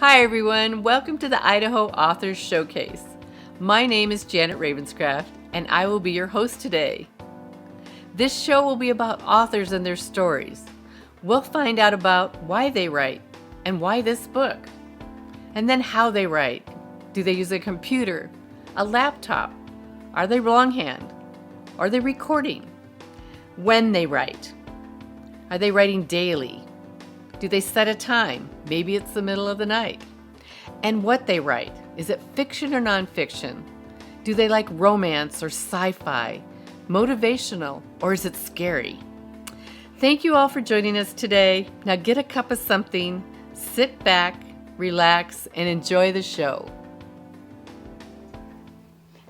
Hi everyone, welcome to the Idaho Authors Showcase. My name is Janet Ravenscraft and I will be your host today. This show will be about authors and their stories. We'll find out about why they write and why this book. And then how they write. Do they use a computer, a laptop? Are they longhand? Are they recording? When they write. Are they writing daily? Do they set a time? Maybe it's the middle of the night. And what they write. Is it fiction or nonfiction? Do they like romance or sci-fi? Motivational or is it scary? Thank you all for joining us today. Now get a cup of something, sit back, relax, and enjoy the show.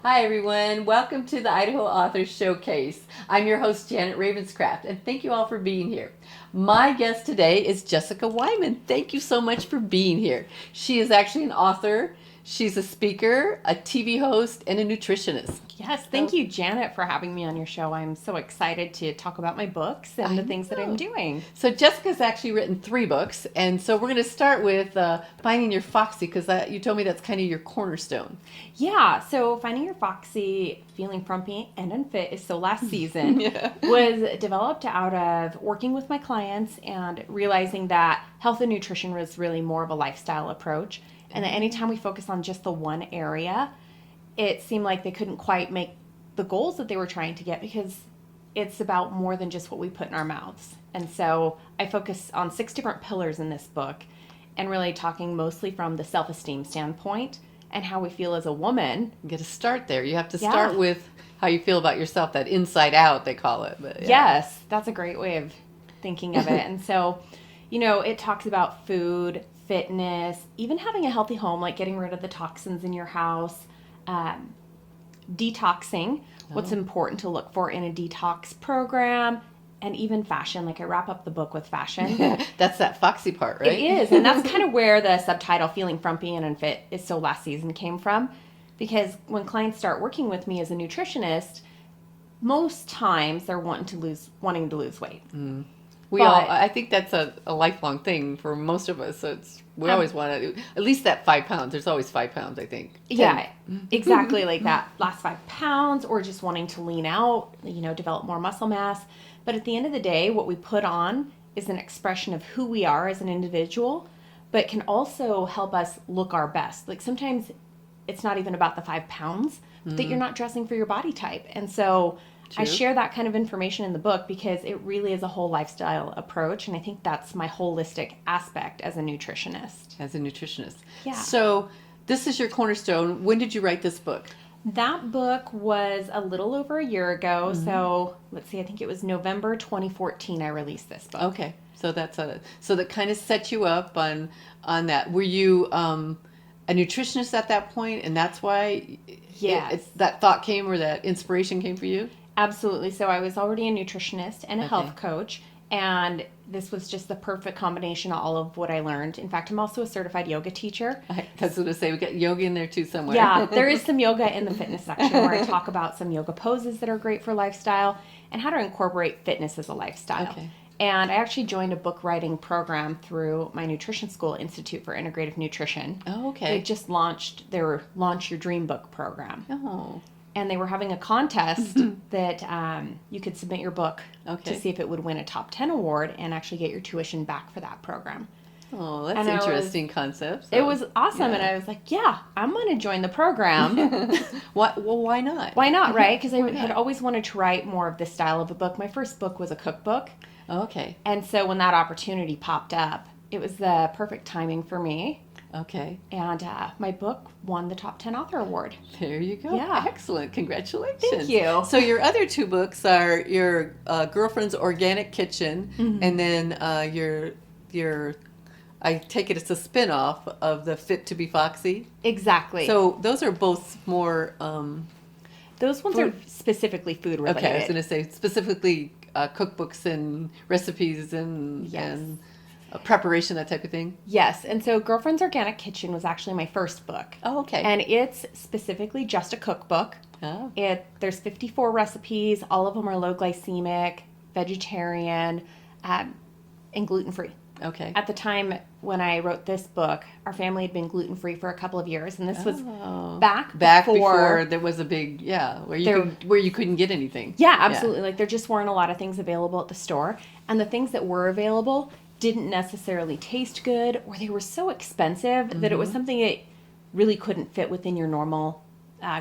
Hi everyone, welcome to the Idaho Authors Showcase. I'm your host Janet Ravenscraft and thank you all for being here. My guest today is Jessica Wyman. Thank you so much for being here. She is actually an author, she's a speaker, a TV host, and a nutritionist. Yes, thank you, Janet, for having me on your show. I'm so excited to talk about my books and the things that I'm doing. So Jessica's actually written 3 books, and so we're going to start with Finding Your Foxy, because you told me that's kind of your cornerstone. Yeah, so Finding Your Foxy, Feeling Frumpy and Unfit is So Last Season was developed out of working with my clients and realizing that health and nutrition was really more of a lifestyle approach, and that anytime we focus on just the one area, it seemed like they couldn't quite make the goals that they were trying to get because it's about more than just what we put in our mouths. And so I focus on 6 different pillars in this book and really talking mostly from the self-esteem standpoint and how we feel as a woman. You got to start there. You have to start with how you feel about yourself, that inside out, they call it. But, Yes, that's a great way of thinking of it. And so, it talks about food, fitness, even having a healthy home, like getting rid of the toxins in your house, detoxing, what's important to look for in a detox program, and even fashion. Like I wrap up the book with fashion. That's that foxy part, right? It is, and that's kind of where the subtitle Feeling Frumpy and Unfit is So Last Season came from, because when clients start working with me as a nutritionist, most times they're wanting to lose weight. I think that's a lifelong thing for most of us. So we always want to, at least that 5 pounds. There's always 5 pounds, I think. 10. Yeah, exactly, like that last 5 pounds, or just wanting to lean out, develop more muscle mass. But at the end of the day, what we put on is an expression of who we are as an individual, but can also help us look our best. Like sometimes it's not even about the 5 pounds, but that you're not dressing for your body type. And so I share that kind of information in the book because it really is a whole lifestyle approach. And I think that's my holistic aspect as a nutritionist. Yeah. So this is your cornerstone. When did you write this book? That book was a little over a year ago. So let's see, I think it was November 2014 I released this book. Okay. So so that kind of set you up on that. Were you a nutritionist at that point, and that's why that thought came, or that inspiration came for you? Absolutely. So I was already a nutritionist and a health coach, and this was just the perfect combination of all of what I learned. In fact, I'm also a certified yoga teacher. I was going to say, we got yoga in there too somewhere. Yeah, there is some yoga in the fitness section where I talk about some yoga poses that are great for lifestyle and how to incorporate fitness as a lifestyle. Okay. And I actually joined a book writing program through my nutrition school, Institute for Integrative Nutrition. Oh, okay. They just launched their Launch Your Dream Book program. Oh. And they were having a contest that you could submit your book to see if it would win a top 10 award and actually get your tuition back for that program. Oh, that's an interesting concept. So, it was awesome. Yeah. And I was like, yeah, I'm going to join the program. Why not? Why not, right? Because I had always wanted to write more of this style of a book. My first book was a cookbook. Oh, okay. And so when that opportunity popped up, it was the perfect timing for me. Okay. And my book won the top 10 author award. There you go. Yeah. Excellent. Congratulations. Thank you. So your other 2 books are your Girlfriend's Organic Kitchen, and then your I take it it's a spin-off of the Fit to be Foxy. Exactly. So those are both more those ones are specifically food related. Okay, I was going to say specifically cookbooks and recipes and preparation, that type of thing? Yes. And so Girlfriend's Organic Kitchen was actually my first book. Oh, okay. And it's specifically just a cookbook. Oh. There's 54 recipes. All of them are low glycemic, vegetarian, and gluten-free. Okay. At the time when I wrote this book, our family had been gluten-free for a couple of years, and this was back before there was a big, where you couldn't get anything. Yeah, absolutely. Like there just weren't a lot of things available at the store, and the things that were available didn't necessarily taste good, or they were so expensive that it was something that really couldn't fit within your normal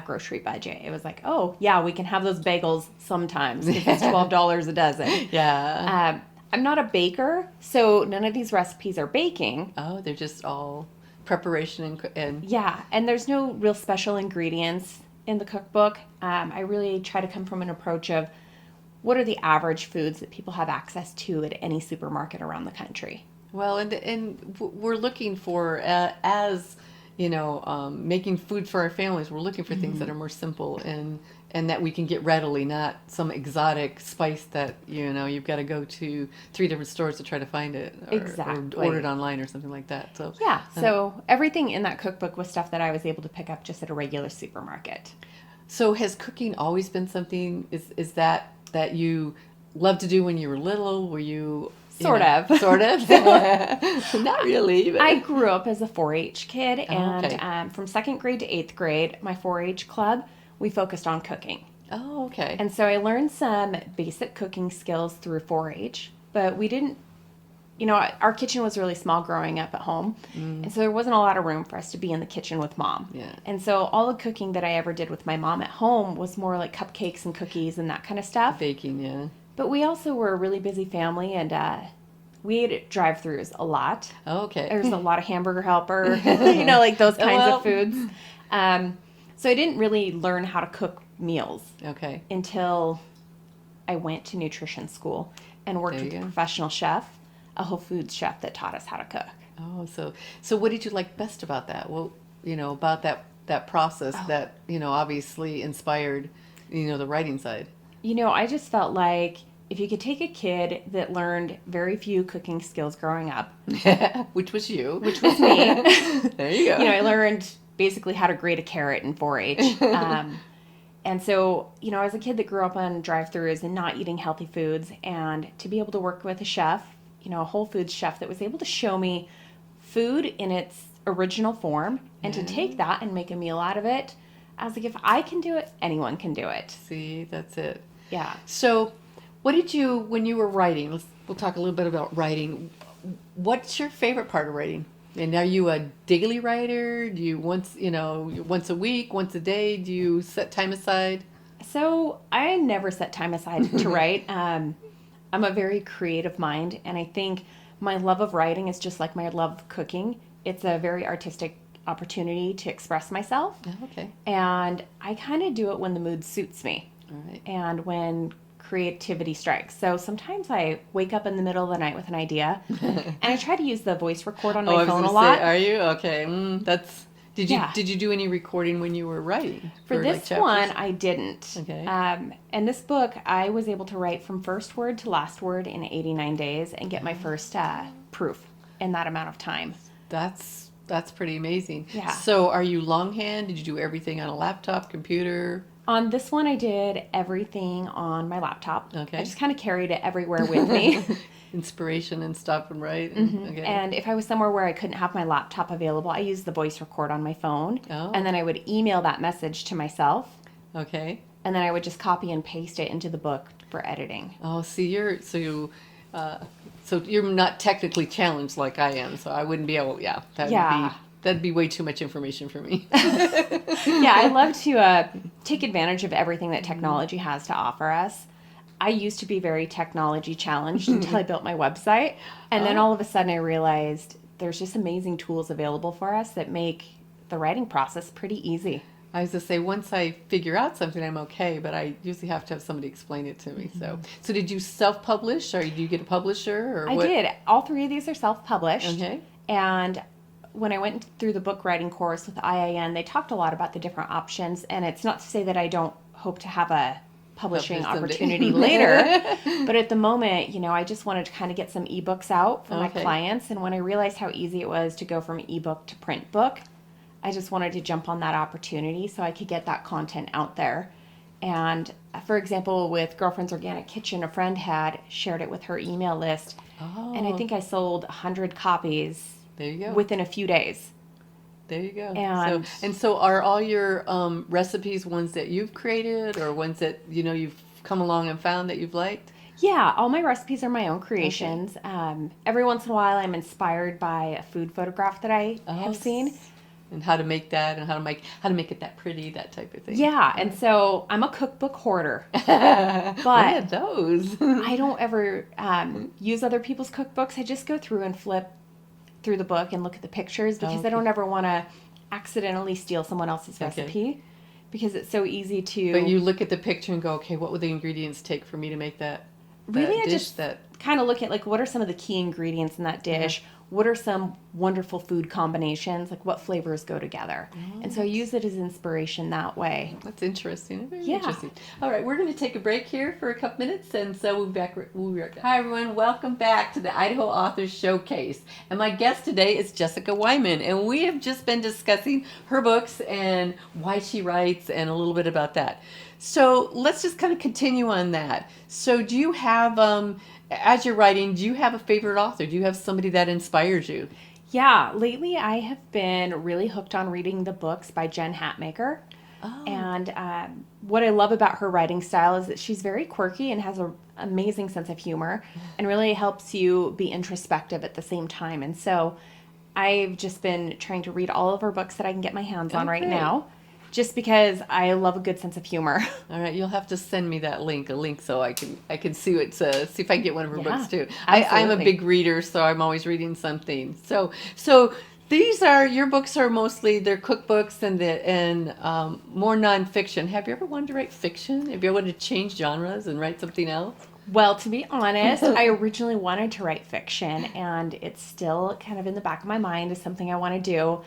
grocery budget. It was like, oh yeah, we can have those bagels sometimes because it's $12 a dozen. Yeah. I'm not a baker, so none of these recipes are baking. Oh, they're just all preparation and Yeah, and there's no real special ingredients in the cookbook. I really try to come from an approach of what are the average foods that people have access to at any supermarket around the country. Well, and we're looking for as making food for our families. We're looking for things that are more simple and that we can get readily, not some exotic spice that you've got to go to 3 different stores to try to find it, or order it online or something like that. So yeah, so everything in that cookbook was stuff that I was able to pick up just at a regular supermarket. So has cooking always been something? Is that you loved to do when you were little? Were you Sort of. Not really. But. I grew up as a 4-H kid, and from 2nd grade to 8th grade, my 4-H club, we focused on cooking. Oh, okay. And so I learned some basic cooking skills through 4-H, but we didn't, our kitchen was really small growing up at home, and so there wasn't a lot of room for us to be in the kitchen with Mom. Yeah. And so all the cooking that I ever did with my mom at home was more like cupcakes and cookies and that kind of stuff. Baking, yeah. But we also were a really busy family, and we ate at drive-thrus a lot. Oh, okay. There's a lot of Hamburger Helper, like those kinds of foods. So I didn't really learn how to cook meals until I went to nutrition school and worked with a professional chef, a Whole Foods chef that taught us how to cook. Oh, so what did you like best about that? Well, about that process that, obviously inspired, the writing side. I just felt like if you could take a kid that learned very few cooking skills growing up, which was you, which was me. There you go. I learned basically how to grate a carrot in 4-H. And so, as a kid that grew up on drive-thrus and not eating healthy foods, and to be able to work with a chef, a Whole Foods chef that was able to show me food in its original form and to take that and make a meal out of it, I was like, if I can do it, anyone can do it. See, that's it. Yeah. So what did you, when you were writing, we'll talk a little bit about writing. What's your favorite part of writing? And are you a daily writer? Do you once a week, once a day? Do you set time aside? So I never set time aside to write. I'm a very creative mind, and I think my love of writing is just like my love of cooking. It's a very artistic opportunity to express myself. Oh, okay. And I kind of do it when the mood suits me. All right. And when creativity strikes. So sometimes I wake up in the middle of the night with an idea, and I try to use the voice record on my phone a lot. Are you? Okay. Did you do any recording when you were writing? For this one, I didn't. Okay. And this book, I was able to write from first word to last word in 89 days and get my first proof in that amount of time. That's pretty amazing. Yeah. So are you longhand? Did you do everything on a laptop, computer? On this one, I did everything on my laptop. Okay. I just kind of carried it everywhere with me. Inspiration and stuff and write. Mm-hmm. Okay. And if I was somewhere where I couldn't have my laptop available, I used the voice record on my phone. Oh. And then I would email that message to myself. Okay. And then I would just copy and paste it into the book for editing. Oh, see, so you're not technically challenged like I am, so I wouldn't be able. Yeah. That'd be way too much information for me. Yeah, I love to take advantage of everything that technology has to offer us. I used to be very technology challenged until I built my website. And then all of a sudden I realized there's just amazing tools available for us that make the writing process pretty easy. I was to say, once I figure out something, I'm okay, but I usually have to have somebody explain it to me. So did you self-publish, or did you get a publisher? Or I did. All 3 of these are self-published. Okay. And when I went through the book writing course with IIN, they talked a lot about the different options. And it's not to say that I don't hope to have a publishing opportunity later. But at the moment, I just wanted to kind of get some ebooks out for my clients. And when I realized how easy it was to go from ebook to print book, I just wanted to jump on that opportunity so I could get that content out there. And for example, with Girlfriend's Organic Kitchen, a friend shared it with her email list. Oh. And I think I sold 100 copies There you go. within a few days. There you go. And So are all your recipes ones that you've created, or ones that you've come along and found that you've liked? yeah, all my recipes are my own creations. Every once in a while, I'm inspired by a food photograph that I have seen. And how to make that, and how to make it that pretty, that type of thing. Yeah, and so I'm a cookbook hoarder. But what are those? I don't ever use other people's cookbooks. I just go through and flip through the book and look at the pictures, because I don't ever want to accidentally steal someone else's recipe, because it's so easy to... But you look at the picture and go, okay, what would the ingredients take for me to make that really dish? I just kind of look at, like, what are some of the key ingredients in that dish? What are some wonderful food combinations? Like, what flavors go together? And so I use it as inspiration that way. That's interesting. Very Yeah. interesting. All right, we're going to take a break here for a couple minutes, and so we'll be back. Hi, everyone. Welcome back to the Idaho Authors Showcase. And my guest today is Jessica Wyman, and we have just been discussing her books and why she writes and a little bit about that. So let's just kind of continue on that. So do you have, as you're writing, do you have a favorite author? Do you have somebody that inspires you? Yeah, lately I have been really hooked on reading the books by Jen Hatmaker. Oh. And what I love about her writing style is that she's very quirky and has an amazing sense of humor, and really helps you be introspective at the same time. And so I've just been trying to read all of her books that I can get my hands on right now, just because I love a good sense of humor. All right, you'll have to send me that link, so I can see what see if I can get one of her books too. I'm a big reader, so I'm always reading something. So these are your books are mostly they're cookbooks and more nonfiction. Have you ever wanted to write fiction? Have you ever wanted to change genres and write something else? Well, to be honest, I originally wanted to write fiction, and it's still kind of in the back of my mind as something I want to do.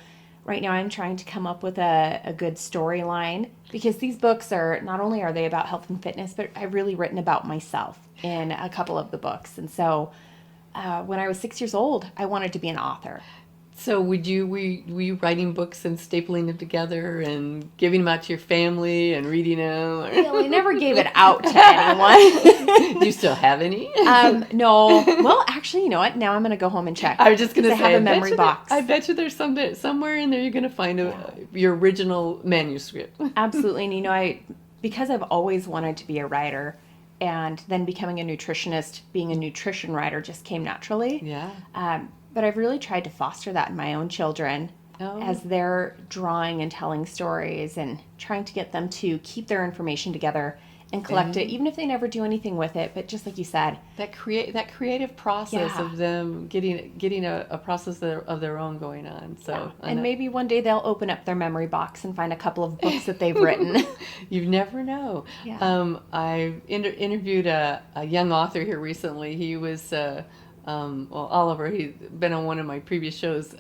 Right now I'm trying to come up with a good storyline, because these books are, not only are they about health and fitness, but I've really written about myself in a couple of the books. And so when I was 6 years old, I wanted to be an author. So were you writing books and stapling them together and giving them out to your family and reading them? Or? Well, I never gave it out to anyone. Do you still have any? No. Well, actually, you know what? Now I'm going to go home and check. I was just going to say, I have a memory box. I bet you there's somewhere in there you're going to find your original manuscript. Absolutely. And because I've always wanted to be a writer, and then becoming a nutritionist, being a nutrition writer just came naturally. Yeah. But I've really tried to foster that in my own children as they're drawing and telling stories, and trying to get them to keep their information together and collect it, even if they never do anything with it. But just like you said, that creative process of them getting a process of their own going on. So and maybe one day they'll open up their memory box and find a couple of books that they've written. You never know. Yeah. I interviewed a young author here recently. He was Oliver. He's been on one of my previous shows,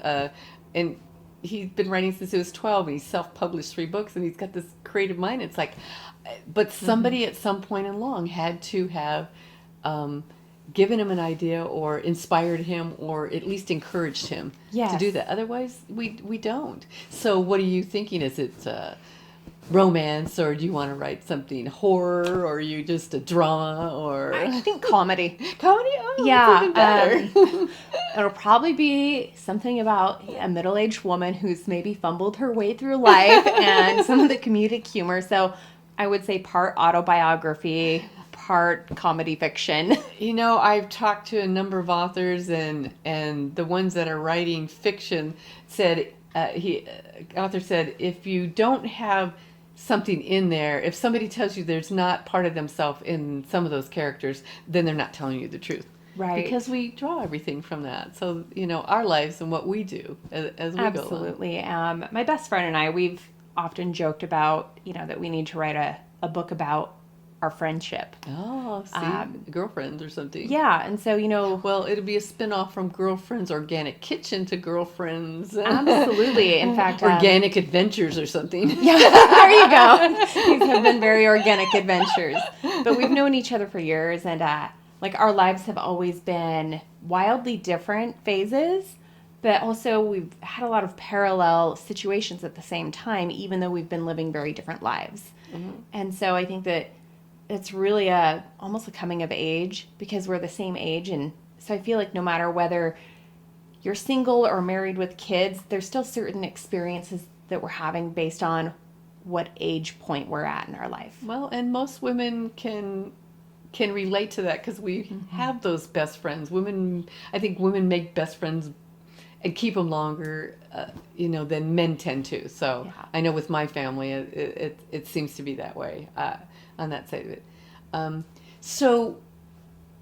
and he's been writing since he was 12, and he's self-published 3 books, and he's got this creative mind. It's like, but somebody at some point along had to have given him an idea, or inspired him, or at least encouraged him to do that. Otherwise, we don't. So what are you thinking? Is it romance, or do you want to write something horror, or are you just a drama, or I think comedy? Comedy? Oh, yeah. Even better. It'll probably be something about a middle-aged woman who's maybe fumbled her way through life, and some of the comedic humor. So I would say part autobiography, part comedy fiction. I've talked to a number of authors, and the ones that are writing fiction said, author said, if you don't have something in there, if somebody tells you there's not part of themselves in some of those characters, then they're not telling you the truth. Right. Because we draw everything from that. So, our lives and what we do as we go along. Absolutely. My best friend and I, we've often joked about, that we need to write a book about our friendship. Oh, see, girlfriends or something. Yeah, and so, Well, it'll be a spin-off from Girlfriends Organic Kitchen to Girlfriends. Absolutely. In fact, Organic Adventures or something. Yeah, there you go. These have been very organic adventures. But we've known each other for years, and our lives have always been wildly different phases, but also we've had a lot of parallel situations at the same time, even though we've been living very different lives. Mm-hmm. And so I think that it's really almost a coming of age because we're the same age. And so I feel like no matter whether you're single or married with kids, there's still certain experiences that we're having based on what age point we're at in our life. Well, and most women can relate to that because we have those best friends. I think women make best friends and keep them longer, than men tend to. So I know with my family, it seems to be that way on that side of it. So,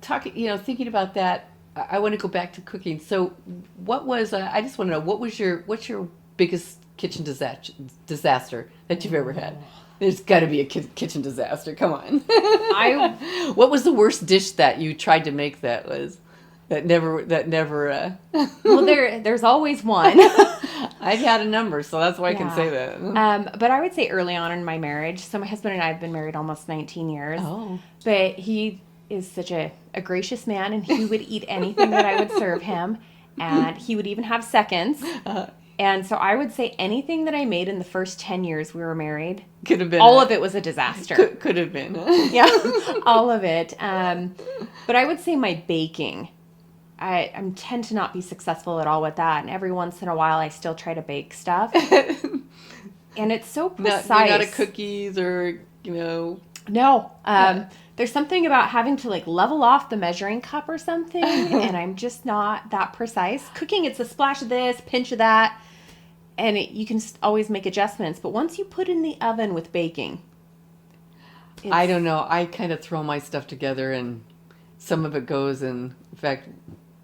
thinking about that, I want to go back to cooking. So, I just want to know what's your biggest kitchen disaster that you've ever had? There's got to be a kitchen disaster. Come on. What was the worst dish that you tried to make that never? Well, there's always one. I've had a number, so that's why I can say that. But I would say early on in my marriage, so my husband and I have been married almost 19 years. Oh. But he is such a gracious man, and he would eat anything that I would serve him, and he would even have seconds. And so I would say anything that I made in the first 10 years we were married, could have been all of it was a disaster. Could have been. Yeah, all of it. But I would say my baking. I tend to not be successful at all with that. And every once in a while, I still try to bake stuff. And it's so precise. Not a cookies or, No. There's something about having to level off the measuring cup or something. And I'm just not that precise. Cooking, it's a splash of this, pinch of that. And you can always make adjustments. But once you put in the oven with baking. I don't know. I kind of throw my stuff together and some of it goes. And in fact,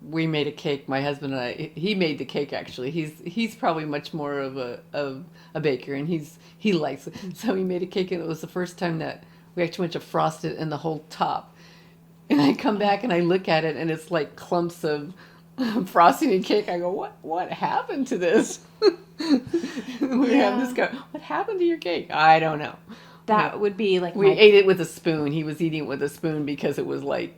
we made a cake. My husband and I. He made the cake actually. He's probably much more of a baker, and he likes it. So he made a cake, and it was the first time that we actually went to frost it in the whole top. And I come back and I look at it, and it's like clumps of frosting and cake. I go, what happened to this? We have this guy. What happened to your cake? I don't know. That would be like we ate it with a spoon. He was eating it with a spoon because it was like.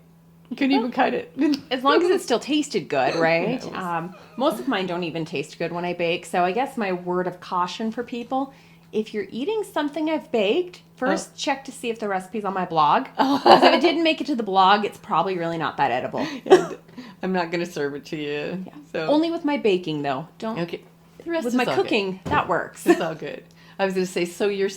Couldn't even cut it. As long as it still tasted good, right? Yeah, most of mine don't even taste good when I bake. So I guess my word of caution for people, if you're eating something I've baked, first check to see if the recipe's on my blog. Because if it didn't make it to the blog, it's probably really not that edible. I'm not going to serve it to you. Yeah. So. Only with my baking, though. Okay. The rest with is my all cooking, good. that works. It's all good. I was going to say, so do your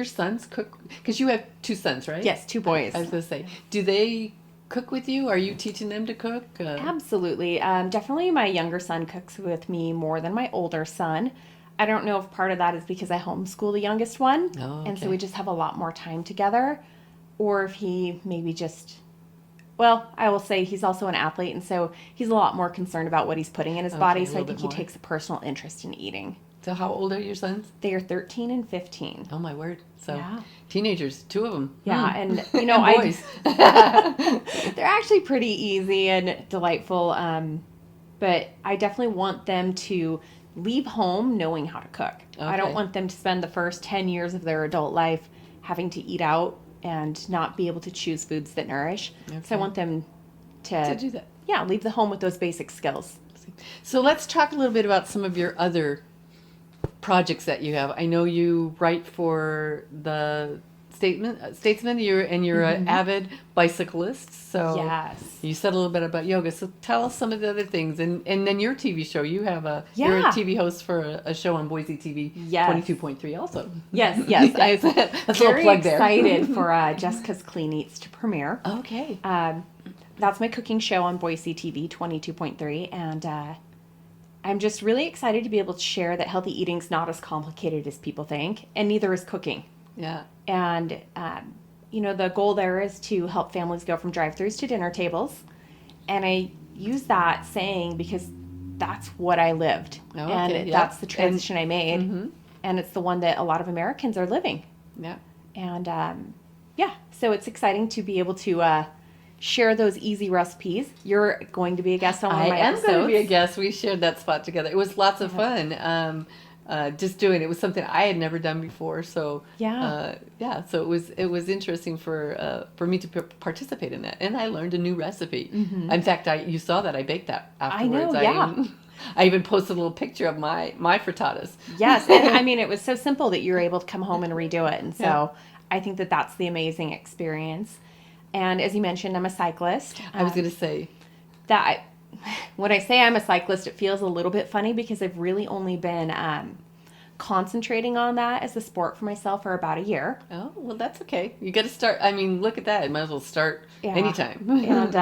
sons cook? Because you have 2 sons, right? Yes, 2 boys. I was going to say, do they cook with you? Are you teaching them to cook? Absolutely. Definitely my younger son cooks with me more than my older son. I don't know if part of that is because I homeschool the youngest one. Oh, okay. And so we just have a lot more time together. Or if he maybe I will say he's also an athlete. And so he's a lot more concerned about what he's putting in his body. So I think he takes a personal interest in eating. So how old are your sons? They are 13 and 15. Oh, my word. So teenagers, 2 of them. Yeah. And, and boys. They're actually pretty easy and delightful. But I definitely want them to leave home knowing how to cook. Okay. I don't want them to spend the first 10 years of their adult life having to eat out and not be able to choose foods that nourish. Okay. So I want them to do that. Yeah, leave the home with those basic skills. So let's talk a little bit about some of your other projects that you have. I know you write for the Statesman. You're an avid bicyclist. So yes, you said a little bit about yoga. So tell us some of the other things, and then your TV show. You're a TV host for a show on Boise TV. Yes. 22.3 also. Yes. I was That's very a plug there. excited for Jessica's Clean Eats to premiere. Okay. That's my cooking show on Boise TV 22.3, and I'm just really excited to be able to share that healthy eating's not as complicated as people think, and neither is cooking. Yeah. And, the goal there is to help families go from drive-thrus to dinner tables. And I use that saying because that's what I lived. Oh, okay. And that's the transition I made. Mm-hmm. And it's the one that a lot of Americans are living. Yeah. And, so it's exciting to be able to share those easy recipes. You're going to be a guest on one of my episodes. I am going to be a guest. We shared that spot together. It was lots of fun. Just doing it was something I had never done before. So so it was interesting for me to participate in that, and I learned a new recipe. Mm-hmm. In fact, you saw that I baked that afterwards. I know. I even posted a little picture of my frittatas. Yes, and it was so simple that you were able to come home and redo it, and so I think that that's the amazing experience. And as you mentioned, I'm a cyclist. I was going to say. When I say I'm a cyclist, it feels a little bit funny because I've really only been concentrating on that as a sport for myself for about a year. Oh, well, that's okay. You got to start. I mean, look at that. You might as well start anytime. And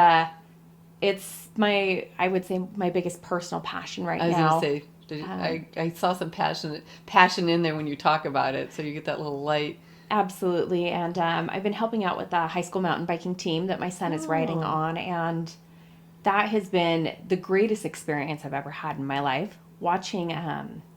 it's I would say, my biggest personal passion right now. I was going to say, I saw some passion in there when you talk about it, so you get that little light. Absolutely. And I've been helping out with the high school mountain biking team that my son is riding on, and that has been the greatest experience I've ever had in my life, watching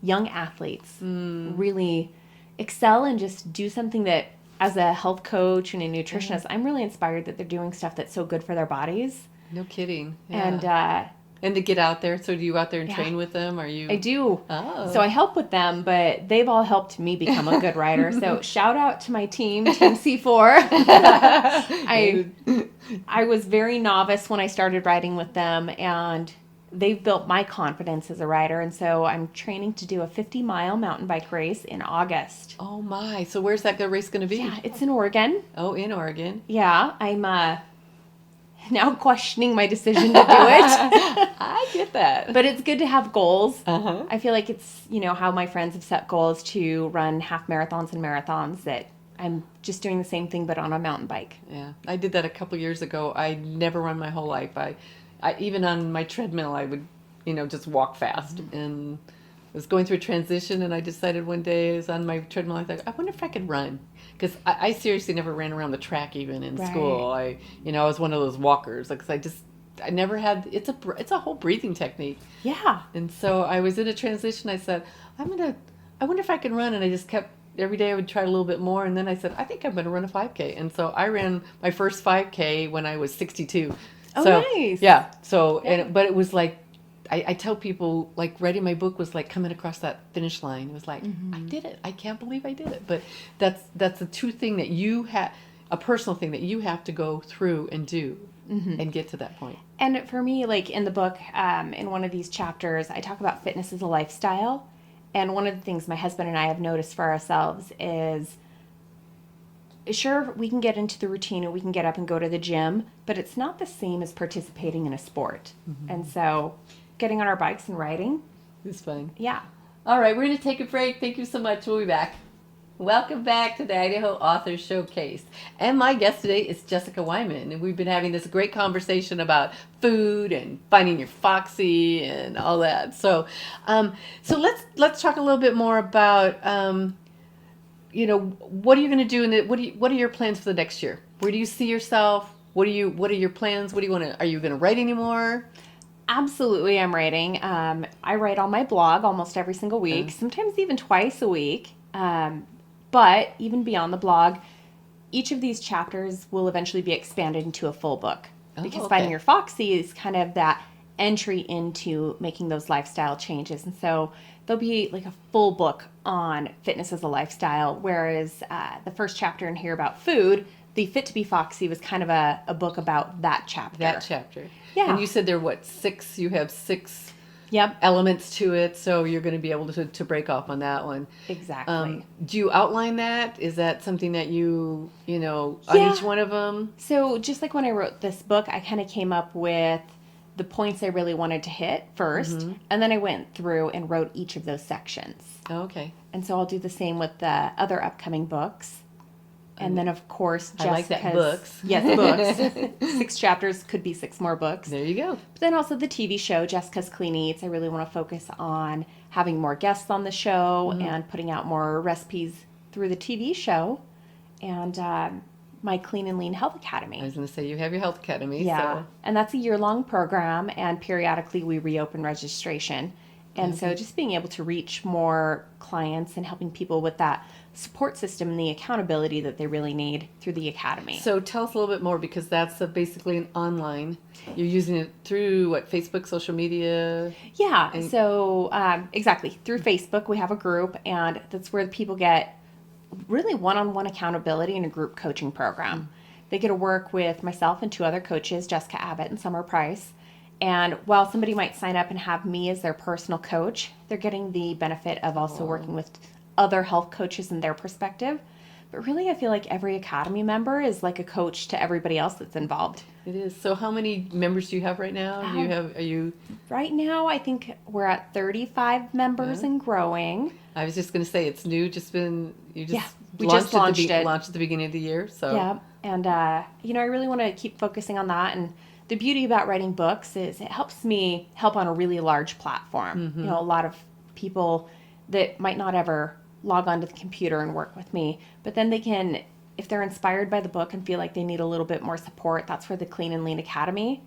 young athletes really excel and just do something that, as a health coach and a nutritionist, I'm really inspired that they're doing stuff that's so good for their bodies. No kidding. Yeah. And to get out there. So do you out there and train with them? Are you? I do. Oh. So I help with them, but they've all helped me become a good rider. So shout out to my team C4. I was very novice when I started riding with them, and they've built my confidence as a rider. And so I'm training to do a 50-mile mountain bike race in August. Oh my. So where's that race going to be? Yeah, it's in Oregon. Oh, in Oregon. Yeah, I'm now questioning my decision to do it. I get that. But it's good to have goals. Uh-huh. I feel like it's, how my friends have set goals to run half marathons and marathons, that I'm just doing the same thing but on a mountain bike. Yeah, I did that a couple years ago. I never run my whole life. I even on my treadmill, I would, just walk fast. And I was going through a transition, and I decided one day I was on my treadmill, I thought, I wonder if I could run. Because I seriously never ran around the track even in school. I was one of those walkers. Like, I never had, it's a whole breathing technique. Yeah. And so I was in a transition. I said, I wonder if I can run. And I just kept, every day I would try a little bit more. And then I said, I think I'm going to run a 5K. And so I ran my first 5K when I was 62. Oh, so, nice. Yeah. So, but it was like, I tell people, like, writing my book was like coming across that finish line. It was like, I did it. I can't believe I did it. But that's a true thing that you have, a personal thing that you have to go through and do and get to that point. And for me, like in the book, in one of these chapters, I talk about fitness as a lifestyle. And one of the things my husband and I have noticed for ourselves is, sure, we can get into the routine and we can get up and go to the gym, but it's not the same as participating in a sport. And so getting on our bikes and riding. It's fun. Yeah. All right, we're going to take a break. Thank you so much. We'll be back. Welcome back to the Idaho Authors Showcase. And my guest today is Jessica Wyman. And we've been having this great conversation about food and finding your foxy and all that. So let's talk a little bit more about, what are you going to do? What are your plans for the next year? Where do you see yourself? What are your plans? Are you going to write anymore? Absolutely, I'm writing. I write on my blog almost every single week, sometimes even twice a week. But even beyond the blog, each of these chapters will eventually be expanded into a full book. Because Finding Your Foxy is kind of that entry into making those lifestyle changes. And so there'll be like a full book on fitness as a lifestyle, whereas the first chapter in here about food, the Fit to be Foxy, was kind of a book about that chapter. Yeah. And you said there are six? You have six Yep. elements to it, so you're going to be able to break off on that one. Exactly. Do you outline that? Is that something that on each one of them? So just like when I wrote this book, I kind of came up with the points I really wanted to hit first, and then I went through and wrote each of those sections. Oh, okay. And so I'll do the same with the other upcoming books. And then, of course, Jessica's... I like that, books. Yes, books. 6 chapters, could be 6 more books. There you go. But then also the TV show, Jessica's Clean Eats. I really want to focus on having more guests on the show and putting out more recipes through the TV show. And my Clean and Lean Health Academy. I was going to say, you have your Health Academy. Yeah, So. and that's a year-long program, and periodically we reopen registration. And so just being able to reach more clients and helping people with that support system and the accountability that they really need through the academy. So tell us a little bit more, because that's basically an online. You're using it through, social media? Yeah, so exactly. Through Facebook, we have a group, and that's where people get really one-on-one accountability in a group coaching program. They get to work with myself and 2 other coaches, Jessica Abbott and Summer Price. And while somebody might sign up and have me as their personal coach, they're getting the benefit of also working with other health coaches and their perspective. But really, I feel like every Academy member is like a coach to everybody else that's involved. It is. So how many members do you have right now? Are you? Right now, I think we're at 35 members and growing. I was just going to say it's new. You just we just launched it. Launched at the beginning of the year. So yeah, and I really want to keep focusing on that. And the beauty about writing books is it helps me help on a really large platform. Mm-hmm. A lot of people that might not ever log onto the computer and work with me, but then they can, if they're inspired by the book and feel like they need a little bit more support, that's where the Clean and Lean Academy,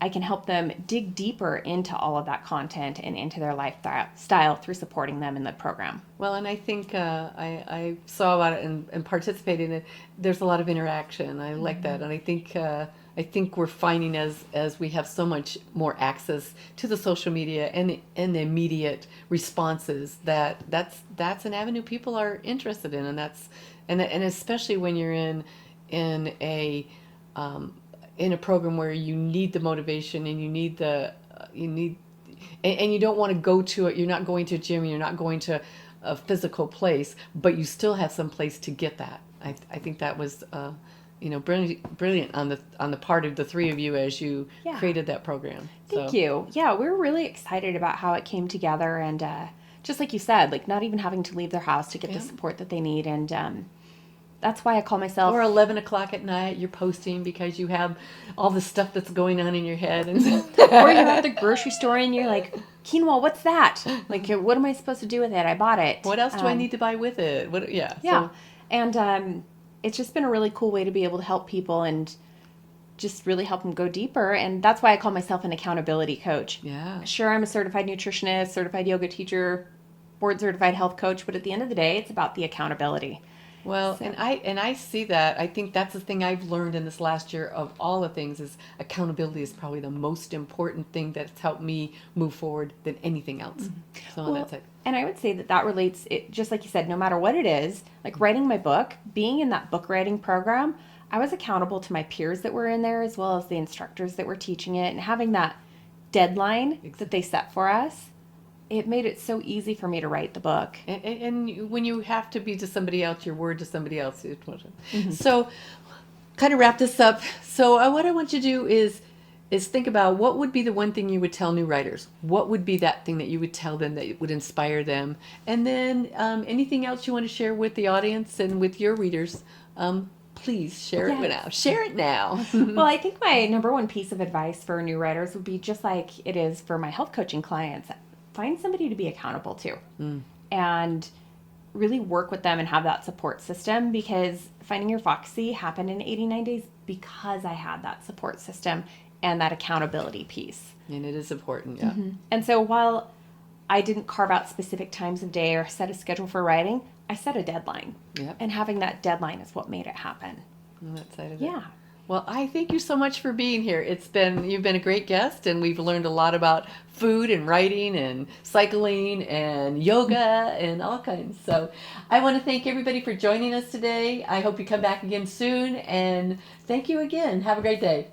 I can help them dig deeper into all of that content and into their lifestyle through supporting them in the program. Well, and I think I saw about it and participated in it. There's a lot of interaction. I like that, and I think we're finding as we have so much more access to the social media and the immediate responses that's an avenue people are interested in, and especially when you're in a program where you need the motivation and and you don't want to go to it. You're not going to a gym. You're not going to a physical place, but you still have some place to get that. I think that was brilliant on the part of the three of you as you created that program. Thank you. Yeah, we're really excited about how it came together, and just like you said, like not even having to leave their house to get the support that they need, and that's why I call myself. Or 11 o'clock at night, you're posting because you have all the stuff that's going on in your head, and or you're at the grocery store and you're like, quinoa, what's that? Like, what am I supposed to do with it? I bought it. What else do I need to buy with it? Yeah. So, and it's just been a really cool way to be able to help people and just really help them go deeper. And that's why I call myself an accountability coach. Yeah. Sure, I'm a certified nutritionist, certified yoga teacher, board certified health coach, but at the end of the day, it's about the accountability. Well, so. and I see that. I think that's the thing I've learned in this last year of all the things is accountability is probably the most important thing that's helped me move forward than anything else. Mm-hmm. So that's it. And I would say that relates, just like you said, no matter what it is, like writing my book, being in that book writing program, I was accountable to my peers that were in there as well as the instructors that were teaching it, and having that deadline that they set for us. It made it so easy for me to write the book. And when you have to be to somebody else, your word to somebody else. Mm-hmm. So kind of wrap this up. So what I want you to do is think about what would be the one thing you would tell new writers. What would be that thing that you would tell them that would inspire them? And then anything else you want to share with the audience and with your readers, please share it now. Share it now. Well, I think my number one piece of advice for new writers would be just like it is for my health coaching clients. Find somebody to be accountable to and really work with them and have that support system, because Finding Your Foxy happened in 89 days because I had that support system and that accountability piece. And it is important, yeah. Mm-hmm. And so while I didn't carve out specific times of day or set a schedule for writing, I set a deadline. Yep. And having that deadline is what made it happen. On that side of it. Yeah. Well, I thank you so much for being here. You've been a great guest, and we've learned a lot about food and writing and cycling and yoga and all kinds. So I want to thank everybody for joining us today. I hope you come back again soon, and thank you again. Have a great day.